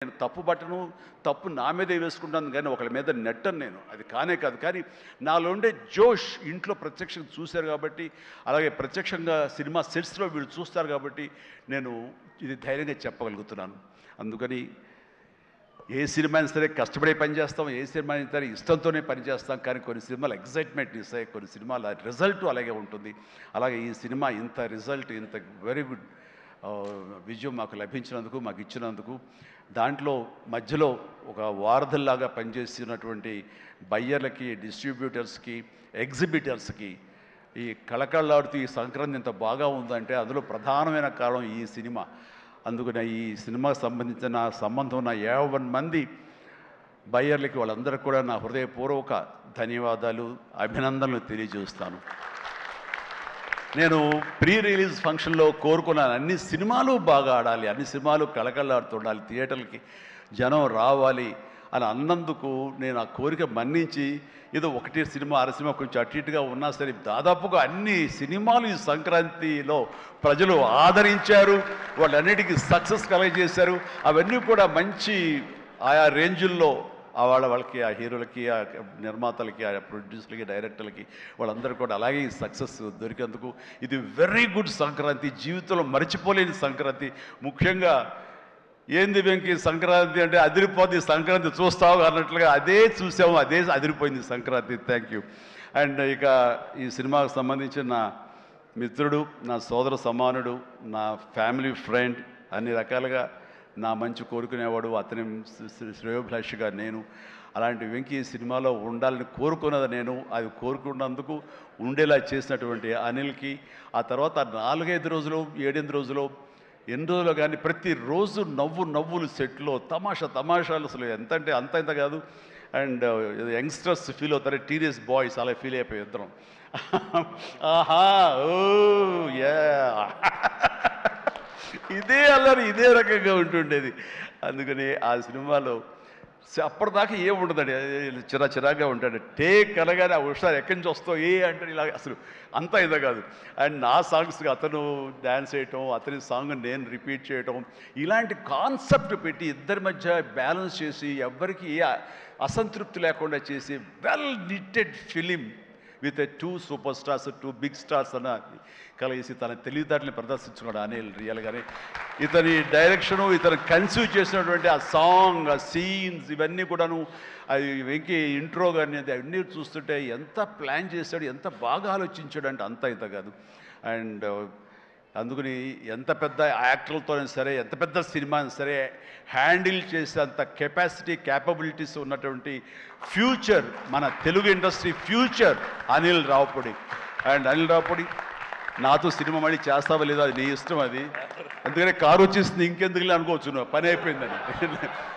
నేను తప్పు పట్టను, తప్పు నా మీదే వేసుకుంటాను కానీ ఒకళ్ళ మీద నెట్టను నేను. అది కానే కాదు. కానీ నాలో ఉండే జోష్ ఇంట్లో ప్రత్యక్షంగా చూశారు కాబట్టి, అలాగే ప్రత్యక్షంగా సినిమా సెట్స్లో వీళ్ళు చూస్తారు కాబట్టి నేను ఇది ధైర్యంగా చెప్పగలుగుతున్నాను. అందుకని ఏ సినిమా అయినా సరే కష్టపడే పని చేస్తాం, ఏ సినిమా అయినా సరే ఇష్టంతోనే పని చేస్తాం. కానీ కొన్ని సినిమాలు ఎగ్జైట్మెంట్ ఇస్తాయి, కొన్ని సినిమాల రిజల్ట్ అలాగే ఉంటుంది. అలాగే ఈ సినిమా ఇంత రిజల్ట్, ఇంత వెరీ గుడ్ విజయం మాకు లభించినందుకు, మాకు ఇచ్చినందుకు, దాంట్లో మధ్యలో ఒక వారధల్లాగా పనిచేస్తున్నటువంటి బయ్యర్లకి, డిస్ట్రిబ్యూటర్స్కి, ఎగ్జిబిటర్స్కి, ఈ కళకళలాడుతూ ఈ సంక్రాంతి ఇంత బాగా ఉందంటే అందులో ప్రధానమైన కారణం ఈ సినిమా. అందుకని ఈ సినిమాకు సంబంధించిన సంబంధం ఉన్న 50 మంది బయ్యర్లకి, వాళ్ళందరికీ కూడా నా హృదయపూర్వక ధన్యవాదాలు, అభినందనలు తెలియజేస్తాను. నేను ప్రీ రిలీజ్ ఫంక్షన్లో కోరుకున్నాను, అన్ని సినిమాలు బాగా ఆడాలి, అన్ని సినిమాలు కళకళలాడుతుండాలి, థియేటర్లకి జనం రావాలి అని అన్నందుకు నేను ఆ కోరిక మన్నించి ఏదో ఒకటి సినిమా అర సినిమా కొంచెం అటు ఇటుగా ఉన్నా సరే దాదాపుగా అన్ని సినిమాలు ఈ సంక్రాంతిలో ప్రజలు ఆదరించారు, వాళ్ళన్నిటికీ సక్సెస్ కలగజేశారు. అవన్నీ కూడా మంచి ఆయా రేంజుల్లో వాళ్ళకి, ఆ హీరోలకి, ఆ నిర్మాతలకి, ఆ ప్రొడ్యూసర్లకి, డైరెక్టర్లకి, వాళ్ళందరూ కూడా అలాగే ఈ సక్సెస్ దొరికేందుకు ఇది వెరీ గుడ్ సంక్రాంతి, జీవితంలో మర్చిపోలేని సంక్రాంతి. ముఖ్యంగా ఏంది వెంకీ సంక్రాంతి అంటే అదిరిపోద్ది సంక్రాంతి చూస్తావు అన్నట్లుగా అదే చూసాము, అదే అదిరిపోయింది సంక్రాంతి. Thank you. అండ్ ఇక ఈ సినిమాకు సంబంధించిన నా మిత్రుడు, నా సోదర సమానుడు, నా ఫ్యామిలీ ఫ్రెండ్, అన్ని రకాలుగా నా మంచి కోరుకునేవాడు, అతని శ్రేయోభిలాషిగా నేను, అలాంటి వెంకీ సినిమాలో ఉండాలని కోరుకున్నది నేను. అది కోరుకున్నందుకు ఉండేలా చేసినటువంటి అనిల్కి, ఆ తర్వాత 4-5 రోజులు 7-8 రోజులు ఎన్ని రోజులు కానీ ప్రతిరోజు నవ్వులు సెట్లో తమాషాలు అసలు ఎంత అంటే అంత కాదు. అండ్ యంగ్స్టర్స్ ఫీల్ అవుతారు, టీనేజ్ బాయ్స్ అలా ఫీల్ అయిపోయి ఇద్దరం. ఆహా ఓ యా ఇదే అల్లరి ఇదే రకంగా ఉంటుండేది. అందుకని ఆ సినిమాలో అప్పటిదాకా ఏముండదండి, చిరాగా ఉంటాడు. టేక్ అనగానే ఆ హుషారు ఎక్కడి నుంచి వస్తావు అంటే ఇలా అసలు అంతా ఇదో కాదు. అండ్ నా సాంగ్స్కి అతను డ్యాన్స్ చేయటం, అతని సాంగ్ నేను రిపీట్ చేయటం, ఇలాంటి కాన్సెప్ట్ పెట్టి ఇద్దరి మధ్య బ్యాలెన్స్ చేసి ఎవ్వరికి ఏ అసంతృప్తి లేకుండా చేసి well knitted film with 2 super stars, 2 big stars అన్న కలిసి తన తెలివితేటలను ప్రదర్శించుకున్నాడు అనిల్ రియల్గానే. ఇతని డైరెక్షను, ఇతను కన్సీవ్ చేసినటువంటి ఆ సాంగ్, ఆ సీన్స్, ఇవన్నీ కూడాను, అది వెంకీ ఇంట్రో కానీ అవన్నీ చూస్తుంటే ఎంత ప్లాన్ చేశాడు, ఎంత బాగా ఆలోచించాడు అంటే అంత ఇంత కాదు. అండ్ అందుకని ఎంత పెద్ద యాక్టర్లతోనే సరే, ఎంత పెద్ద సినిమా సరే హ్యాండిల్ చేసేంత కెపాసిటీ, క్యాపబిలిటీస్ ఉన్నటువంటి ఫ్యూచర్, మన Telugu industry future Anil Ravipudi. And Anil Ravipudi నాతో సినిమా మళ్ళీ చేస్తావా లేదా అది నీ ఇష్టం. అది ఎందుకంటే కారు వచ్చేసింది ఇంకెందుకులే అనుకోవచ్చు, నువ్వు పని అయిపోయిందని.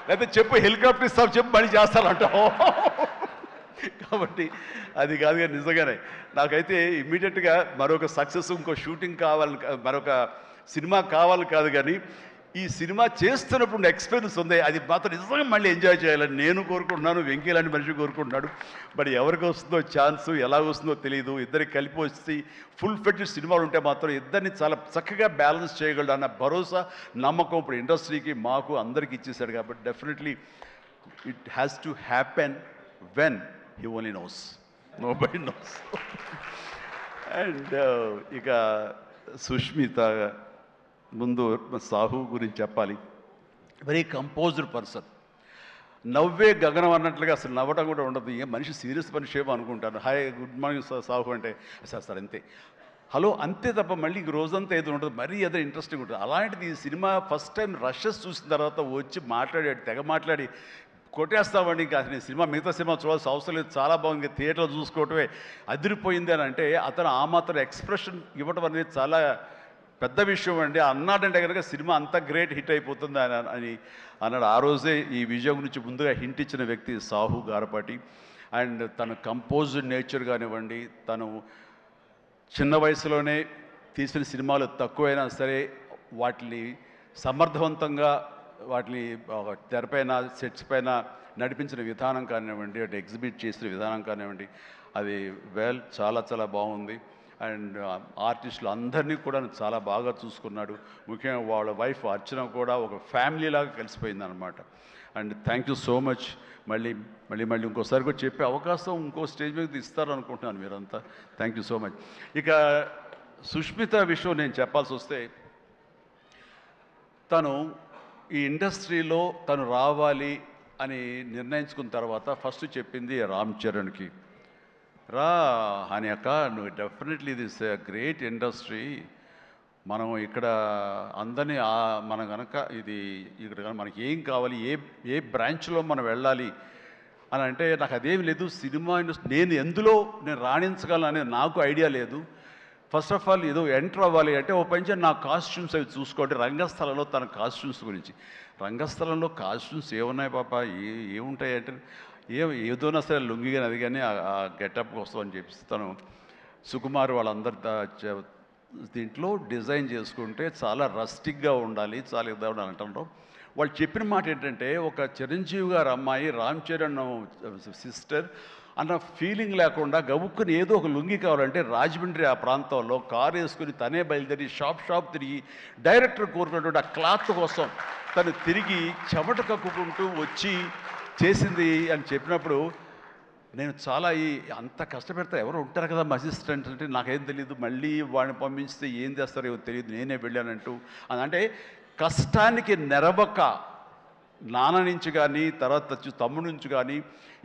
లేకపోతే చెప్పు హెలికాప్టర్ ఇస్తావు, చెప్పు మళ్ళీ చేస్తానంటావు. కాబట్టి అది కాదు. కానీ నిజంగానే నాకైతే ఇమ్మీడియట్గా మరొక సక్సెస్, ఇంకో షూటింగ్ కావాలి, మరొక సినిమా కావాలి కాదు, కానీ ఈ సినిమా చేస్తున్నప్పుడు ఎక్స్పీరియన్స్ ఉంది, అది మాత్రం నిజంగా మళ్ళీ ఎంజాయ్ చేయాలని నేను కోరుకుంటున్నాను, వెంకీ లాంటి మనిషి కోరుకుంటున్నాడు. బట్ ఎవరికి వస్తుందో ఛాన్స్, ఎలా వస్తుందో తెలియదు. ఇద్దరికి కలిపి వచ్చి ఫుల్ ఫెడ్జ్ సినిమాలు ఉంటే మాత్రం ఇద్దరిని చాలా చక్కగా బ్యాలెన్స్ చేయగలడు అన్న భరోసా, నమ్మకం ఇప్పుడు ఇండస్ట్రీకి, మాకు అందరికీ ఇచ్చేశాడు. కాబట్టి definitely it has to happen when he only knows, nobody knows. And ఇక సుష్మిత ముందు సాహు గురించి చెప్పాలి. వెరీ కంపోజ్డ్ పర్సన్, నవ్వే గగనం అన్నట్లుగా అసలు నవ్వటం కూడా ఉండదు. ఏ మనిషి సీరియస్ మనిషి ఏమో అనుకుంటాను. హాయ్ గుడ్ మార్నింగ్ సాహు అంటే సార్ అంతే, హలో అంతే తప్ప మళ్ళీ ఇంక రోజంతా ఏదో ఉంటుంది, మరీ ఏదో ఇంట్రెస్టింగ్ ఉంటుంది. అలాంటిది ఈ సినిమా ఫస్ట్ టైం రషెస్ చూసిన తర్వాత వచ్చి మాట్లాడాడు, తెగ మాట్లాడి కొట్టేస్తామండి, ఇంకా అసలు సినిమా మిగతా సినిమా చూడాల్సిన అవసరం లేదు, చాలా బాగుంది, థియేటర్లో చూసుకోవటమే అదిరిపోయింది అని అంటే అతను ఆ మాత్రం ఎక్స్ప్రెషన్ ఇవ్వటం అనేది చాలా పెద్ద విషయం అండి. అన్నాడంటే కనుక సినిమా అంత గ్రేట్ హిట్ అయిపోతుంది అని అన్నాడు. ఆ రోజే ఈ విజయం గురించి ముందుగా హింట్ ఇచ్చిన వ్యక్తి సాహు గారపాటి. అండ్ తన కంపోజ్డ్ నేచర్ కానివ్వండి, తను చిన్న వయసులోనే తీసిన సినిమాలు తక్కువైనా సరే వాటిని సమర్థవంతంగా వాటిని తెరపైన, సెట్స్ పైన నడిపించిన విధానం కానివ్వండి, అటు ఎగ్జిబిట్ చేసిన విధానం కానివ్వండి, అది చాలా బాగుంది. అండ్ ఆర్టిస్టులు అందరినీ కూడా చాలా బాగా చూసుకున్నాడు. ముఖ్యంగా వాళ్ళ వైఫ్ అర్చన కూడా ఒక ఫ్యామిలీలాగా కలిసిపోయింది అనమాట. And thank you so much. మళ్ళీ మళ్ళీ మళ్ళీ ఇంకోసారి కూడా చెప్పే అవకాశం ఇంకో స్టేజ్ మీద ఇస్తారనుకుంటున్నాను మీరంతా. Thank you so much. ఇక సుష్మిత విషయం నేను చెప్పాల్సి వస్తే, తను ఈ ఇండస్ట్రీలో తను రావాలి అని నిర్ణయించుకున్న తర్వాత ఫస్ట్ చెప్పింది రామ్ చరణ్కి, రా అని అక్క, నువ్వు డెఫినెట్లీ దిస్ గ్రేట్ ఇండస్ట్రీ, మనం ఇక్కడ అందరినీ మనం కనుక ఇక్కడ మనకి ఏం కావాలి, ఏ బ్రాంచ్లో మనం వెళ్ళాలి అని అంటే, నాకు అదేమి లేదు, సినిమా ఇండస్ట్రీ నేను రాణించగలను అనేది నాకు ఐడియా లేదు. ఫస్ట్ ఆఫ్ ఆల్ ఏదో ఎంటర్ అవ్వాలి అంటే ఓ పని నా కాస్ట్యూమ్స్ అవి చూసుకోండి. రంగస్థలంలో తన కాస్ట్యూమ్స్ గురించి, రంగస్థలంలో కాస్ట్యూమ్స్ ఏమున్నాయి పాప, ఏముంటాయి అంటే, ఏదోనా సరే లుంగి కానీ అది కానీ ఆ గెటప్ వస్తామని చెప్పిస్తాను. సుకుమార్ వాళ్ళందరి దీంట్లో డిజైన్ చేసుకుంటే చాలా రస్టిక్గా ఉండాలి, చాలా ఇదా ఉండాలి అంటారు. వాళ్ళు చెప్పిన మాట ఏంటంటే, ఒక చిరంజీవి గారు అమ్మాయి రామ్ చరణ్ సిస్టర్ అన్న ఫీలింగ్ లేకుండా గబుక్కుని ఏదో ఒక లుంగి కావాలంటే రాజమండ్రి ఆ ప్రాంతంలో కారు వేసుకుని తనే బయలుదేరి షాప్ తిరిగి డైరెక్టర్ కోరుకున్నటువంటి ఆ క్లాత్ కోసం తను తిరిగి చెమట కక్కుకుంటూ వచ్చి చేసింది అని చెప్పినప్పుడు, నేను చాలా అంత కష్టపెడతా ఎవరు ఉంటారు కదా మా అసిస్టెంట్ అంటే, నాకేం తెలియదు, మళ్ళీ వాడిని పంపించితే ఏం చేస్తారో ఏమో తెలియదు, నేనే వెళ్ళానంటూ. అంటే కష్టానికి నెరవక నాన్న నుంచి కానీ తర్వాత తమ్ముడి నుంచి కానీ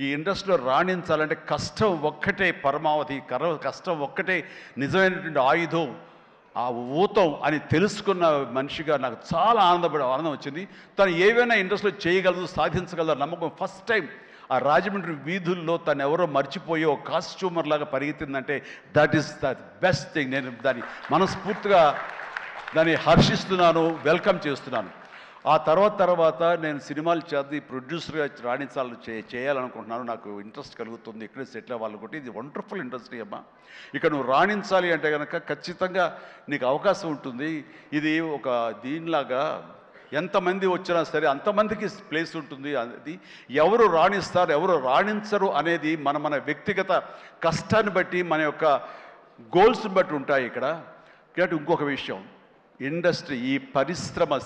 ఈ ఇండస్ట్రీలో రాణించాలంటే కష్టం ఒక్కటే పరమావధి, కష్టం ఒక్కటే నిజమైనటువంటి ఆయుధం, ఆ ఊతం అని తెలుసుకున్న మనిషిగా నాకు చాలా ఆనందం వచ్చింది. తను ఏవైనా ఇండస్ట్రీలో చేయగలదు, సాధించగలదు నమ్మకం. ఫస్ట్ టైం ఆ రాజమండ్రి వీధుల్లో తను ఎవరో మర్చిపోయి ఒక కాస్ట్యూమర్ లాగా పరిగెత్తిందంటే that is the best thing. నేను దాన్ని మనస్ఫూర్తిగా హర్షిస్తున్నాను, వెల్కమ్ చేస్తున్నాను. ఆ తర్వాత నేను సినిమాలు చేసి ప్రొడ్యూసర్గా చేయాలనుకుంటున్నాను. నాకు ఇంట్రెస్ట్ కలుగుతుంది, ఇక్కడే సెటిల్ అవ్వాలనుకుంటే. ఇది వండర్ఫుల్ ఇండస్ట్రీ అమ్మా. ఇక్కడ నువ్వు రాణించాలి అంటే కనుక ఖచ్చితంగా నీకు అవకాశం ఉంటుంది. ఇది ఒక దీనిలాగా ఎంతమంది వచ్చినా సరే అంతమందికి ప్లేస్ ఉంటుంది. అది ఎవరు రాణిస్తారు ఎవరు రాణించరు అనేది మన వ్యక్తిగత కష్టాన్ని బట్టి, మన యొక్క గోల్స్ని బట్టి ఉంటాయి ఇక్కడ. కాబట్టి ఇంకొక విషయం, ఇండస్ట్రీ, ఈ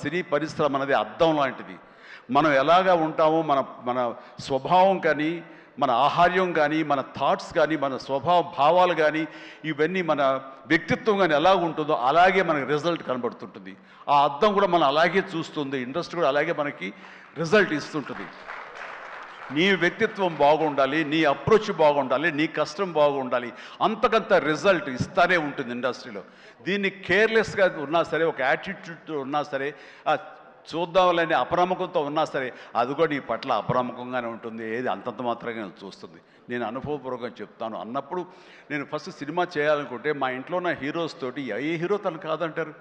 సినీ పరిశ్రమ అనేది అద్దం లాంటిది. మనం ఎలాగా ఉంటామో మన స్వభావం కానీ, మన ఆహార్యం కానీ, మన థాట్స్ కానీ, మన భావాలు కానీ, ఇవన్నీ మన వ్యక్తిత్వం కానీ ఎలా ఉంటుందో అలాగే మనకి రిజల్ట్ కనబడుతుంటుంది. ఆ అద్దం కూడా మనం అలాగే చూస్తుంది, ఇండస్ట్రీ కూడా అలాగే మనకి రిజల్ట్ ఇస్తుంటుంది. నీ వ్యక్తిత్వం బాగుండాలి, నీ అప్రోచ్ బాగుండాలి, నీ కష్టం బాగుండాలి, అంతకంత రిజల్ట్ ఇస్తానే ఉంటుంది ఇండస్ట్రీలో. దీన్ని కేర్లెస్గా ఉన్నా సరే, ఒక యాటిట్యూడ్ ఉన్నా సరే, చూద్దాంలేని అప్రముఖంతో ఉన్నా సరే, అది కూడా నీ పట్ల అప్రముఖంగానే ఉంటుంది. ఏది అంతంత మాత్రంగా చూస్తుంది. నేను అనుభవపూర్వకంగా చెప్తాను. అన్నప్పుడు నేను ఫస్ట్ సినిమా చేయాలనుకుంటే మా ఇంట్లో ఉన్న హీరోస్ తోటి ఏ హీరో తను కాదంటారు,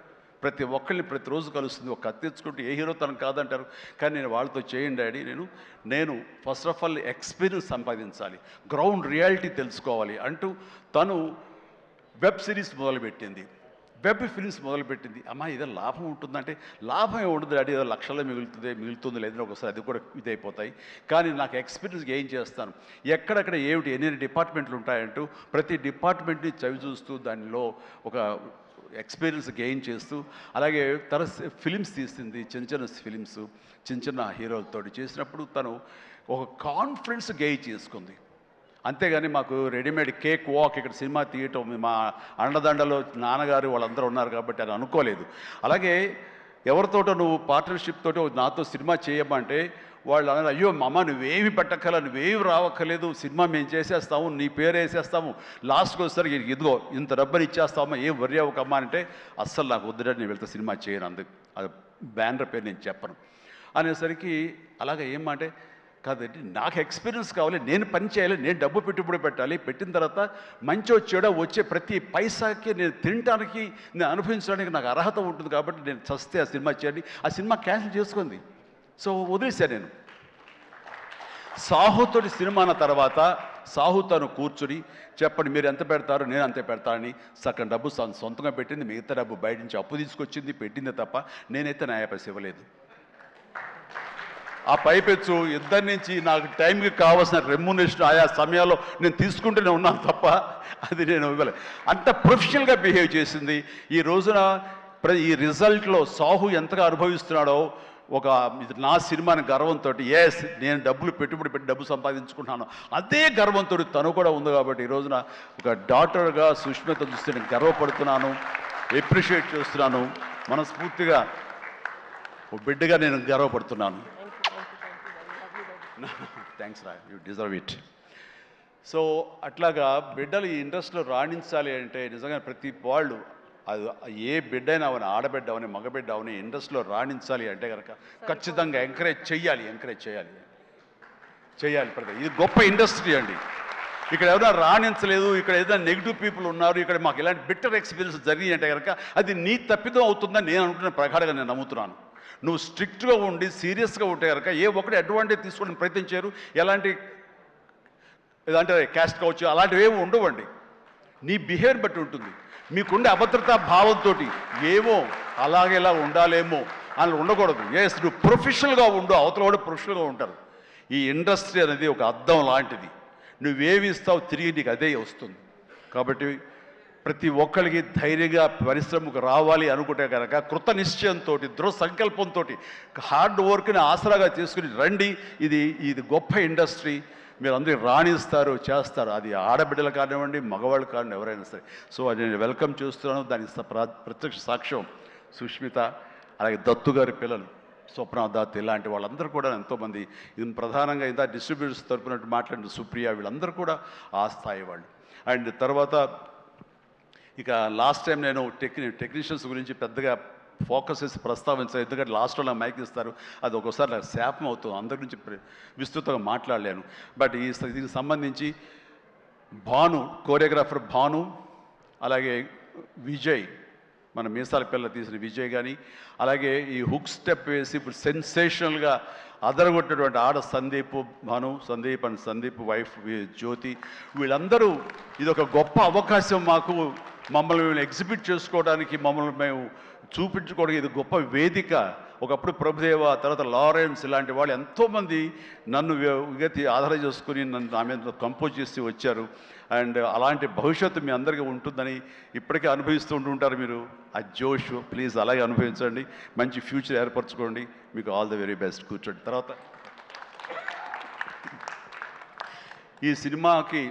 ప్రతి ఒక్కరిని ప్రతిరోజు కలుస్తుంది. ఒక కత్తి తెచ్చుకుంటే ఏ హీరో తను కాదంటారు. కానీ నేను వాళ్ళతో చేయండి డాడీ, నేను ఫస్ట్ ఆఫ్ ఆల్ ఎక్స్పీరియన్స్ సంపాదించాలి, గ్రౌండ్ రియాలిటీ తెలుసుకోవాలి అంటూ తను వెబ్ సిరీస్ మొదలుపెట్టింది, వెబ్ ఫిల్మ్స్ మొదలుపెట్టింది. అమ్మా ఇదే లాభం ఉంటుందంటే, లాభం ఏముంటుంది డాడీ, ఏదో లక్షల్లో మిగులుతుంది లేదని ఒకసారి అది కూడా ఇదైపోతాయి. కానీ నాకు ఎక్స్పీరియన్స్ గెయిన్ చేస్తాను, ఎక్కడెక్కడ ఏమిటి ఎన్ని డిపార్ట్మెంట్లు ఉంటాయంటూ ప్రతి డిపార్ట్మెంట్ని చవి చూస్తూ దానిలో ఒక ఎక్స్పీరియన్స్ గెయిన్ చేస్తూ, అలాగే తన ఫిలిమ్స్ తీసింది, చిన్న ఫిలిమ్స్ చిన్న హీరోలతో చేసినప్పుడు తను ఒక కాన్ఫిడెన్స్ గెయిన్ చేసుకుంది. అంతేగాని మాకు రెడీమేడ్ కేక్ వాక్ ఇక్కడ సినిమా తీయటం, మా అండదండలో నాన్నగారు వాళ్ళందరూ ఉన్నారు కాబట్టి అని అనుకోలేదు. అలాగే ఎవరితోటో నువ్వు పార్ట్నర్షిప్ తోటి నాతో సినిమా చేయమంటే వాళ్ళు అన్నారు, అయ్యో అమ్మ నువ్వేమి పెట్టక్కల, నువ్వేమి రావక్కర్లేదు, సినిమా మేము చేసేస్తాము, నీ పేరు వేసేస్తాము, లాస్ట్కి వచ్చేసరికి ఇదిగో ఇంత డబ్బని ఇచ్చేస్తామా, ఏం వర్రీ అవ్వకమ్మా అంటే, అస్సలు నాకు వద్దుడంటే నేను వెళ్తే సినిమా చేయను, అందుకు అది బ్యానర్ పేరు నేను చెప్పను అనేసరికి, అలాగే ఏమంటే కాదండి నాకు ఎక్స్పీరియన్స్ కావాలి, నేను పని చేయాలి, నేను డబ్బు పెట్టుబడి పెట్టాలి, పెట్టిన తర్వాత మంచి వచ్చే ప్రతి పైసాకి నేను తినడానికి, నేను అనుభవించడానికి నాకు అర్హత ఉంటుంది కాబట్టి నేను చస్తే ఆ సినిమా చేయాలి. ఆ సినిమా క్యాన్సిల్ చేసుకుంది. సో వదిలేశాను నేను. సాహుతోటి సినిమా అన్న తర్వాత సాహు తను కూర్చుని చెప్పండి మీరు ఎంత పెడతారు, నేను అంతే పెడతానని సగం డబ్బు సొంతంగా పెట్టింది, మిగతా డబ్బు బయట నుంచి అప్పు తీసుకొచ్చింది, పెట్టింది తప్ప నేనైతే న్యాయపైస ఇవ్వలేదు. ఆ పైపెచ్చు ఇద్దరి నుంచి నాకు టైంకి కావాల్సిన రెమ్యునరేషన్ ఆయా సమయాల్లో నేను తీసుకుంటూనే ఉన్నాను తప్ప అది నేను ఇవ్వలేదు. అంత ప్రొఫెషనల్గా బిహేవ్ చేసింది. ఈ రోజున ఈ రిజల్ట్లో సాహు ఎంతగా అనుభవిస్తున్నాడో ఒక నా సినిమాని గర్వంతో, ఎస్ నేను పెట్టుబడి పెట్టి డబ్బు సంపాదించుకుంటున్నాను అదే గర్వంతో తను కూడా ఉంది. కాబట్టి ఈ రోజున ఒక డాటర్గా సుష్మిత చూస్తే నేను గర్వపడుతున్నాను, ఎప్రిషియేట్ చేస్తున్నాను. మనస్ఫూర్తిగా ఓ బిడ్డగా నేను గర్వపడుతున్నాను. థ్యాంక్స్ రా, యూ డిజర్వ్ ఇట్. సో అట్లాగా బిడ్డలు ఈ ఇండస్ట్రీలో రాణించాలి అంటే నిజంగా ప్రతి వాళ్ళు అది ఏ బిడ్డ అయినా అవని, ఆడబిడ్డ అవని, మగబిడ్డ అవని ఇండస్ట్రీలో రాణించాలి అంటే కనుక ఖచ్చితంగా ఎంకరేజ్ చేయాలి. ప్రతి ఇది గొప్ప ఇండస్ట్రీ అండి. ఇక్కడ ఎవరైనా రాణించలేదు, ఇక్కడ ఏదైనా నెగిటివ్ పీపుల్ ఉన్నారు, ఇక్కడ మాకు ఇలాంటి బిట్టర్ ఎక్స్పీరియన్స్ జరిగి అంటే కనుక అది నీ తప్పిదం అవుతుందని నేను అనుకున్న ప్రకారంగా నేను నమ్ముతున్నాను. నువ్వు స్ట్రిక్ట్గా ఉండి సీరియస్గా ఉంటే కనుక ఏ ఒక్కటి అడ్వాంటేజ్ తీసుకోవడానికి ప్రయత్నించారు. ఎలాంటి ఏదంటే క్యాస్ట్ కావచ్చు అలాంటివి ఏమి ఉండవండి. నీ బిహేవియర్ బట్టి ఉంటుంది. మీకుండే అభద్రతా భావంతో ఏమో అలాగేలా ఉండాలేమో అని ఉండకూడదు. ఎస్, నువ్వు ప్రొఫెషనల్గా ఉండు, అవతల కూడా ప్రొఫెషనల్గా ఉంటారు. ఈ ఇండస్ట్రీ అనేది ఒక అద్దం లాంటిది. నువ్వేమి ఇస్తావు తిరిగి నీకు అదే వస్తుంది. కాబట్టి ప్రతి ఒక్కరికి ధైర్యంగా పరిశ్రమకు రావాలి అనుకుంటే కనుక కృత నిశ్చయంతో, దృఢ సంకల్పంతో, హార్డ్ వర్క్ని ఆసరాగా చేసుకుని రండి. ఇది గొప్ప ఇండస్ట్రీ. మీరు అందరూ రాణిస్తారు, చేస్తారు. అది ఆడబిడ్డలు కానివ్వండి, మగవాళ్ళు కానివ్వండి, ఎవరైనా సరే. సో అది నేను వెల్కమ్ చేస్తున్నాను. దానికి ప్రత్యక్ష సాక్ష్యం సుష్మిత, అలాగే దత్తు గారి పిల్లలు స్వప్న దత్, ఇలాంటి వాళ్ళందరూ కూడా ఎంతోమంది. ఇది ప్రధానంగా ఇంత డిస్ట్రిబ్యూటర్స్ తరపున మాట్లాడిన సుప్రియ, వీళ్ళందరూ కూడా ఆ స్థాయి వాళ్ళు. అండ్ తర్వాత ఇక లాస్ట్ టైం నేను టెక్నీషియన్స్ గురించి పెద్దగా ఫోకస్ చేసి ప్రస్తావించాను. ఎందుకంటే లాస్ట్లో నాకు మైక్ ఇస్తారు, అది ఒక్కోసారి నాకు శాపం అవుతుంది. అందరి గురించి విస్తృతంగా మాట్లాడలేను. బట్ దీనికి సంబంధించి భాను, కోరియోగ్రాఫర్ భాను, అలాగే విజయ్, మన మీసాల పిల్ల తీసిన విజయ్ కానీ, అలాగే ఈ హుక్ స్టెప్ వేసి ఇప్పుడు సెన్సేషనల్గా అదరగొట్టినటువంటి ఆడ సందీప్ వైఫ్ జ్యోతి, వీళ్ళందరూ ఇది ఒక గొప్ప అవకాశం మాకు. మమ్మల్ని మేము ఎగ్జిబిట్ చేసుకోవడానికి, మమ్మల్ని మేము చూపించుకోవడానికి ఇది గొప్ప వేదిక. ఒకప్పుడు ప్రభుదేవ, తర్వాత లారెన్స్, ఇలాంటి వాళ్ళు ఎంతోమంది నన్ను ఆధారం చేసుకుని నా మీద కంపోజ్ చేసి వచ్చారు. అండ్ అలాంటి భవిష్యత్తు మీ అందరికీ ఉంటుందని ఇప్పటికే అనుభవిస్తూ ఉంటుంటారు మీరు. ఆ జోష్ ప్లీజ్ అలాగే అనుభవించండి, మంచి ఫ్యూచర్ ఏర్పరచుకోండి. మీకు ఆల్ ద వెరీ బెస్ట్. కూర్చోండి. తర్వాత ఈ సినిమాకి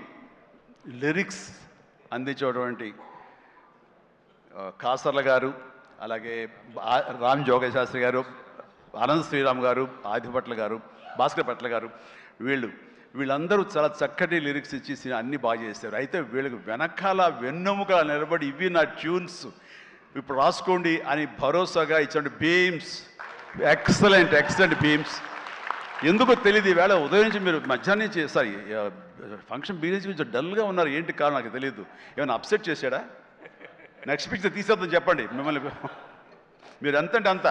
లిరిక్స్ అందించేటువంటి కాసర్ల గారు, అలాగే రామ్ జోగశాస్త్రి గారు, అనంత శ్రీరామ్ గారు, ఆదిపట్ల గారు, భాస్కర్ పట్ల గారు, వీళ్ళందరూ చాలా చక్కటి లిరిక్స్ ఇచ్చి అన్నీ బాగా చేశారు. అయితే వీళ్ళకి వెనకాల వెన్నెముకలా నిలబడి ఇవి నా ట్యూన్స్ ఇప్పుడు రాసుకోండి అని భరోసాగా ఇచ్చిన బీమ్స్, ఎక్సలెంట్ బీమ్స్. ఎందుకో తెలియదు, ఈవేళ ఉదయం నుంచి మీరు మధ్యాహ్నం నుంచి సారీ ఫంక్షన్ బీరేజ్ కొంచెం డల్గా ఉన్నారు. ఏంటి కారణం నాకు తెలియదు. ఏమైనా అప్సెట్ చేశాడా? నెక్స్ట్ పిక్చర్ తీసేద్దాం చెప్పండి. మిమ్మల్ని మీరు ఎంతంటే అంత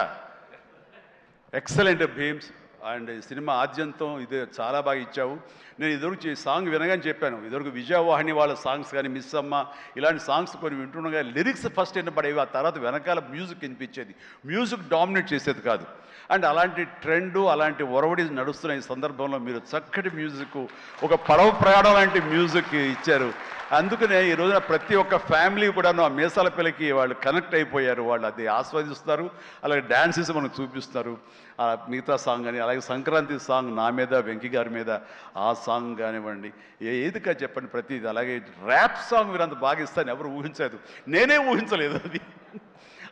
ఎక్సలెంట్ బీమ్స్. అండ్ సినిమా ఆద్యంతం ఇదే చాలా బాగా ఇచ్చావు. నేను ఇదివరకు సాంగ్ వినగానే చెప్పాను, ఇదివరకు విజయవాహిని వాళ్ళ సాంగ్స్ కానీ, మిస్ అమ్మ, ఇలాంటి సాంగ్స్ కొన్ని వింటుండగా లిరిక్స్ ఫస్ట్ వినపడేవి, ఆ తర్వాత వెనకాల మ్యూజిక్ వినిపించేది. మ్యూజిక్ డామినేట్ చేసేది కాదు. అండ్ అలాంటి ట్రెండు, అలాంటి ఒరవడి నడుస్తున్న ఈ సందర్భంలో మీరు చక్కటి మ్యూజిక్, ఒక పడవ ప్రయాణం లాంటి మ్యూజిక్ ఇచ్చారు. అందుకనే ఈ రోజున ప్రతి ఒక్క ఫ్యామిలీ కూడాను ఆ మీసాల పిల్లకి వాళ్ళు కనెక్ట్ అయిపోయారు. వాళ్ళు అది ఆస్వాదిస్తారు, అలాగే డ్యాన్సెస్ మనకు చూపిస్తారు. మిగతా సాంగ్ కానీ, అలాగే సంక్రాంతి సాంగ్ నా మీద, వెంకీ గారి మీద, ఆ సాంగ్ కానివ్వండి, ఏదిగా చెప్పండి ప్రతిది. అలాగే ర్యాప్ సాంగ్ మీరు అంత బాగా ఇస్తారని ఎవరు ఊహించలేదు, నేనే ఊహించలేదు. అది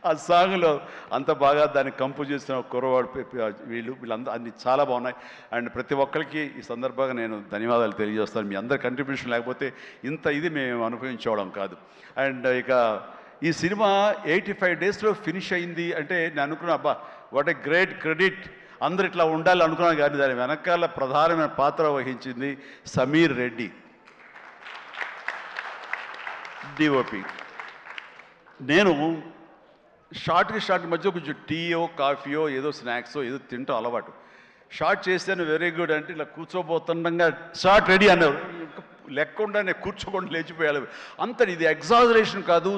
ఆ సాంగ్లో అంత బాగా దాన్ని కంపోజ్ చేసిన కుర్రవాడు వీళ్ళందరూ అన్ని చాలా బాగున్నాయి. అండ్ ప్రతి ఒక్కరికి ఈ సందర్భంగా నేను ధన్యవాదాలు తెలియజేస్తాను. మీ అందరి కంట్రిబ్యూషన్ లేకపోతే ఇది మేము అనుభవించడం కాదు. అండ్ ఇక ఈ సినిమా 85 డేస్లో ఫినిష్ అయింది అంటే నేను అనుకున్నా, అబ్బా వాట్ ఏ గ్రేట్ క్రెడిట్, అందరు ఇట్లా ఉండాలి అనుకున్నాను. కానీ దాని వెనకాల ప్రధానమైన పాత్ర వహించింది సమీర్ రెడ్డి, డిఓపి. నేను షార్ట్ మధ్య కొంచెం టీయో, కాఫీయో, ఏదో స్నాక్సో ఏదో తింటూ అలవాటు. షార్ట్ చేశాను, వెరీ గుడ్ అంటే ఇలా కూర్చోబోతుండగా షార్ట్ రెడీ అన్నారు. లెక్కకుండా నేను కూర్చోకుండా లేచిపోయాలి. అంత ఇది ఎగ్జాజరేషన్ కాదు.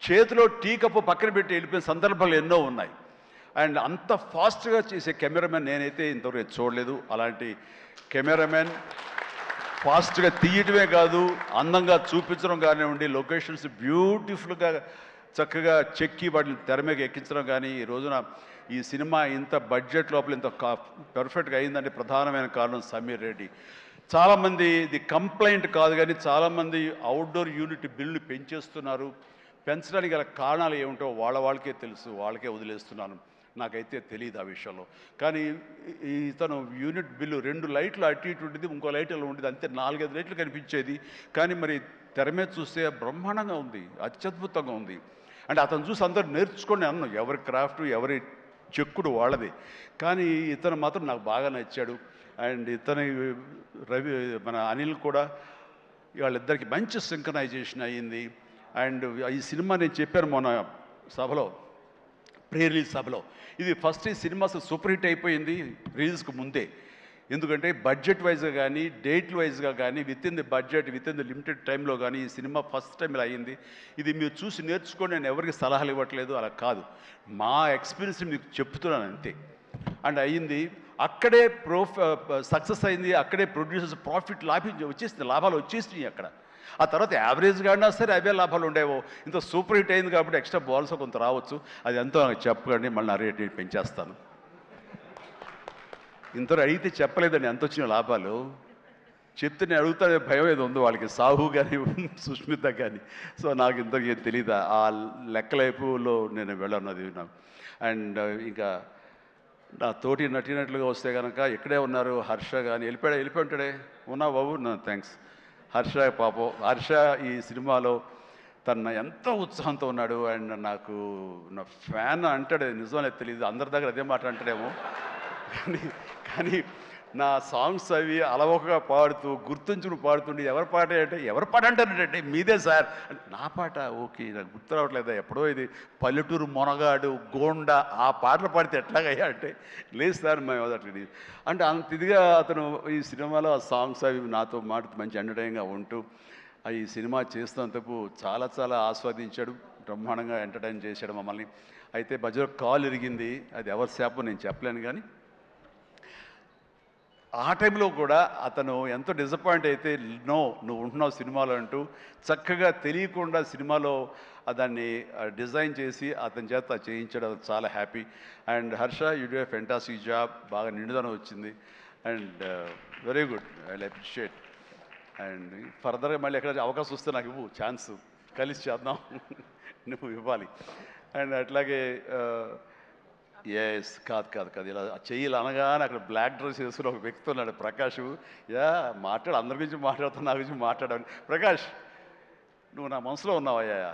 చేతిలో టీ కప్పు పక్కన పెట్టి వెళ్ళిపోయిన సందర్భాలు ఎన్నో ఉన్నాయి. అండ్ అంత ఫాస్ట్గా చేసే కెమెరామెన్ నేనైతే ఇంతవరకు చూడలేదు. అలాంటి కెమెరామెన్ ఫాస్ట్గా తీయటమే కాదు, అందంగా చూపించడం కానివ్వండి, లొకేషన్స్ బ్యూటిఫుల్గా చక్కగా చెక్కి వాటిని తెర మీద ఎక్కించడం కానీ, ఈ రోజున ఈ సినిమా ఇంత బడ్జెట్ లోపల ఇంత పర్ఫెక్ట్గా అయిందంటే ప్రధానమైన కారణం సమీర్ రెడ్డి. చాలామంది ఇది కంప్లైంట్ కాదు కానీ చాలామంది అవుట్డోర్ యూనిట్ బిల్లు పెంచేస్తున్నారు. పెంచడానికి గల కారణాలు ఏమిటో వాళ్ళకే తెలుసు, వాళ్ళకే వదిలేస్తున్నాను. నాకైతే తెలియదు ఆ విషయంలో. కానీ ఇతను యూనిట్ బిల్లు 2 లైట్లు అటు ఇటు ఉండేది, ఇంకో లైట్ అలా ఉండేది, అంతే 4-5 లైట్లు కనిపించేది. కానీ మరి తెర మీద చూస్తే బ్రహ్మాండంగా ఉంది, అత్యద్భుతంగా ఉంది. అంటే అతను చూసి అందరూ నేర్చుకొని అన్నాను, ఎవరి క్రాఫ్ట్ ఎవరి చెక్కుడు వాళ్ళది. కానీ ఇతను మాత్రం నాకు బాగా నచ్చాడు. అండ్ ఇతని రవి మన అనిల్ కూడా వాళ్ళిద్దరికి మంచి సింక్రనైజేషన్ అయ్యింది. అండ్ ఈ సినిమా నేను చెప్పాను మొన్న సభలో, ప్రీ రిలీజ్ సభలో, ఇది ఫస్ట్ ఈ సినిమా అసలు సూపర్ హిట్ అయిపోయింది రిలీజ్కి ముందే. ఎందుకంటే బడ్జెట్ వైజ్గా కానీ డేట్ వైజ్గా కానీ with in the budget with in the limited టైంలో కానీ ఈ సినిమా ఫస్ట్ టైం ఇలా అయ్యింది. ఇది మీరు చూసి నేర్చుకొని నేను ఎవరికి సలహాలు ఇవ్వట్లేదు, అలా కాదు, మా ఎక్స్పీరియన్స్ మీకు చెప్తున్నాను అంతే. అండ్ అయ్యింది అక్కడే సక్సెస్ అయింది, అక్కడే ప్రొడ్యూసర్స్ ప్రాఫిట్ వచ్చేసింది, లాభాలు వచ్చేసినాయి అక్కడ. ఆ తర్వాత యావరేజ్గా అయినా సరే అవే లాభాలు ఉండేవో. ఇంత సూపర్ హిట్ అయింది కాబట్టి ఎక్స్ట్రా బాల్స్ కొంత రావచ్చు, అది ఎంతో నాకు చెప్పకండి, మళ్ళీ నా రేట్ పెంచేస్తాను. ఇంతలో అడిగితే చెప్పలేదండి ఎంత వచ్చిన లాభాలు. చెప్తే నేను అడుగుతానే భయం ఏదో ఉంది వాళ్ళకి, సాహు కానీ సుష్మిత కానీ. సో నాకు ఇంతకీ తెలీదు, ఆ లెక్కలైపులో నేను వెళ్ళన్నది నాకు. అండ్ ఇంకా నా తోటి నటినట్లుగా వస్తే కనుక ఇక్కడే ఉన్నారు హర్ష కానీ, వెళ్ళిపోయి ఉంటాడే, ఉన్నా బాబు నా థ్యాంక్స్. హర్ష పాపం, హర్ష ఈ సినిమాలో తన ఎంతో ఉత్సాహంతో ఉన్నాడు. అండ్ నాకు నా ఫ్యాన్ అంటాడు, నిజమనే తెలియదు, అందరి దగ్గర అదే మాట అంటాడేమో. కానీ నా సాంగ్స్ అవి అలవోకగా పాడుతూ గుర్తుంచుకుని పాడుతుండే, ఎవరి పాట అంటే ఎవరి పాట అంటారంటే మీదే సార్, నా పాట ఓకే నాకు గుర్తు రావట్లేదా, ఎప్పుడో ఇది పల్లెటూరు మొనగాడు గోండా ఆ పాటలు పాడితే ఎట్లాగయ్యా అంటే, లేదు సార్ మేము అదట్లేదు అంటే అంత ఇదిగా అతను ఈ సినిమాలో ఆ సాంగ్స్ అవి నాతో మాట మంచి ఎంటర్టైన్గా ఉంటూ ఈ సినిమా చేస్తున్నందుకు చాలా చాలా ఆస్వాదించాడు, బ్రహ్మాండంగా ఎంటర్టైన్ చేశాడు మమ్మల్ని. అయితే మధ్యలో కాల్ ఇరిగింది, అది ఎవరి శాపం నేను చెప్పలేను. కానీ ఆ టైంలో కూడా అతను ఎంతో డిసప్పాయింట్ అయితే, నో నువ్వు ఉంటున్నావు సినిమాలో అంటూ చక్కగా తెలియకుండా సినిమాలో దాన్ని డిజైన్ చేసి అతని చేత చేయించడం చాలా happy. And Harsha you do a fantastic job, బాగా నిండుదనం వచ్చింది. And very good, I appreciate. And ఫర్దర్గా మళ్ళీ ఎక్కడ అవకాశం వస్తే నాకు ఇవ్వు, ఛాన్స్ కలిసి చేద్దాం, నువ్వు ఇవ్వాలి. అండ్ అట్లాగే ఎస్ కాదు ఇలా చెయ్యాలి అనగానే అక్కడ బ్లాక్ డ్రెస్ వేసుకుని ఒక వ్యక్తి ఉన్నాడు, ప్రకాష్. అందరి గురించి మాట్లాడుతున్నా, నా గురించి మాట్లాడాను. ప్రకాష్ నువ్వు నా మనసులో ఉన్నావయ్యా.